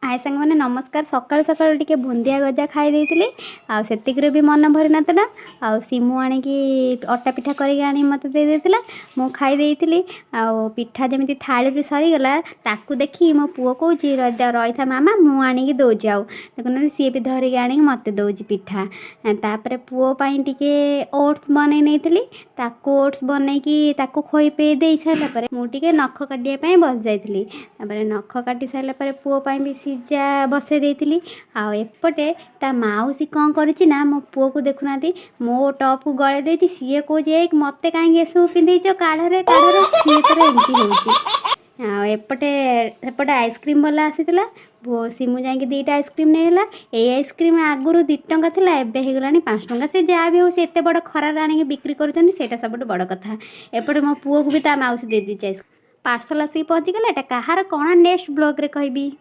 हाय सांग मैंने नमस्कार सकाल सकाल टिके बुंदिया गजा खाई देती आतिक भी मन भरी नाला आ सीमु आणिकी अटा पिठा करके मत दे देता मु खाई देती पिठा जमी थाली सरीगला ताकू देखी मो पुओ कौच रही था मामा मु आणिकी दौची आउ देखुना सी भी धरिकी आनी मत दौची पिठा तापर पुओपाई टिके ओट्स बन नहीं ताकू ओट्स बनईकी खोई पे दे सारापर मुझे नख काटापी बस जाइली नख काटी सारापर पुओपाई भी सीजा बसई देती आपटे ता मौसी कौन करी मो पुओ को देखुना मो टप को गले देती सी कौच मत कहीं एसबू पिंधेच काढ़े काढ़ सी एमती होपटे सेपटे आइसक्रीम वाला आसीला सीमु जाकि 2टा आइसक्रीम नहीं ये आइसक्रीम आगुरी 2 टंका था एवं होगला 5 टंका से जहाँ भी हो एत बड़ खरार आनिक बिक्री कर सब बड़ कथा एपटे मो पुओ को भी ता मौसी दे दी आइसक्रीम पार्सल आसिक पहुँचीगला। एटा कहार कौन नेक्स्ट ब्लॉग रे कहबी।